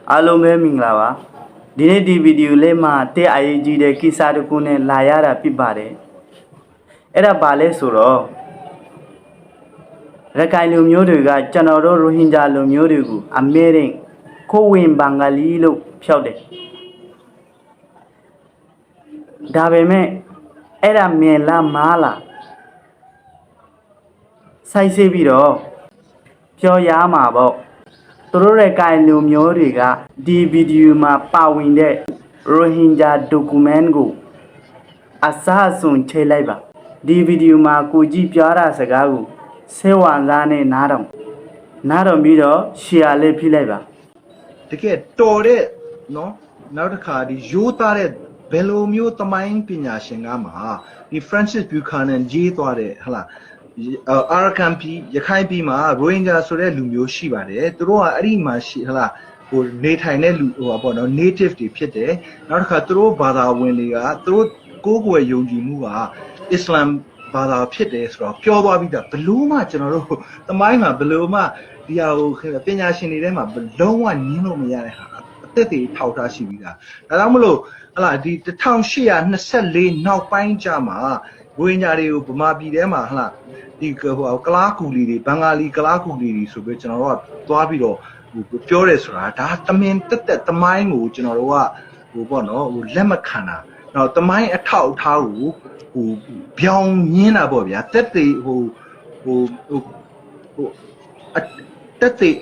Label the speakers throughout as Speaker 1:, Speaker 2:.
Speaker 1: အားလုံးပဲမင်္ဂလာပါဒီနေ့ဒီဗီဒီယိုလေးမှာတဲအရေးကြီးတဲ့ကိစ္စတစ်ခုနဲ့လာရတာဖြစ်ပါတယ်အဲ့ဒါဘာလဲဆိုတော့ရခိုင်လူမျိုးတွေကကျွန်တော်တို့ရိုဟင်ဂျာလူမျိုးတွေကိုအမေရိကန်ခိုးဝင်ဘင်္ဂလီလို့ဖျောက်တယ်ဒါပေမဲ့အဲ့ဒါမြင်လားမားလားစိုက်စေပြီးတော့ပြောရမှာပေါ့သူတို့ရဲ့ကိုင်လူမျိုးတွေကဒီဗီဒီယိုမှာပါဝင်တဲ့ရိုဟင်ဂျာ document ကိုအစားအစွန်ချိန်လိုက်ပါဒီဗီဒီယိုမှာကိုကြည့်ပြောတာစကားကိုဆေးဝါးစားနဲ့နားတော့ပြီးတော့ share လေးဖိလိုက်ပါ
Speaker 2: တကယ်တော်တဲ့နော်နောက်တစ်ခါဒီရိုးသားတဲ့ဘယ်လိုမျိုးသမိုင်းပညာရှင်ကမှာဒီ Francis Buchanan ရေးသွားတဲ့ဟလာArakan ပြည်ရခိုင်ပြည်မှာ Rohingya ဆိုတဲ့လူမျိုးရှိပါတယ်သူတို့ကအဲ့ဒီမှာရှိဟလာဟိုနေထိုင်တဲ့လူဟိုပေါ့နော် native တွေဖြစ်တယ်နောက်တစ်ခါသူတို့ဘာသာဝင်တွေကသူတို့ကိုးကွယ်ယုံကြည်မှုကအစ္စလာမ်ဘာသာဖြစ်တယ်ဆိုတော့ပြောသွားပြီးသားဘလို့မှကျွန်တော်တို့သမိုင်းမှာဘလို့မှဒီဟာကိုပညာရှင်တွေထဲမှာလုံးဝညင်းလို့မရတဲ့ဟာအသက်တွေထောက်ထားရှိပြီးသားဒါကြောင့်မလို့ဟလာဒီ1824နောက်ပိုင်းကျမှရိုဟင်ဂျာတွေကိုဗမာပြည်ထဲမှာဟလာဒီဟိုကလားကူလီတွေဘင်္ဂါလီကလားကူလီတွေဆိုပြီးကျွန်တော်တို့ကသွားပြီးတော့ဟိုပြောတယ်ဆိုတာဒါတမင်တက်သမိုင်းကိုကျွန်တော်တို့ကဟိုပေါ့နော်ဟိုလက်မခံတာတော့သမိုင်းအထောက်အထားကိုဟိုပြောင်းညင်းတာပေါ့ဗျာတက်သေးဟိုတက်သေး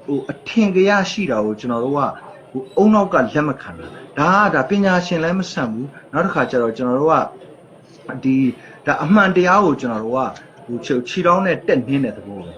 Speaker 2: ဟိုအထင်ကြရရှိတာကိုကျွန်တော်တို့ကဟိုအုံနောက်ကလက်မခံတာဒါပညာရှင်လည်းမဆန်ဘူးနောက်တစ်ခါကျတော့ကျွန်တော်တို့ကဒီဒါအမှန်တရားကိုကျွန်တော်တို့ကဟိုခြေထောက်နဲ့တက်နင်းတဲ့သဘောပဲ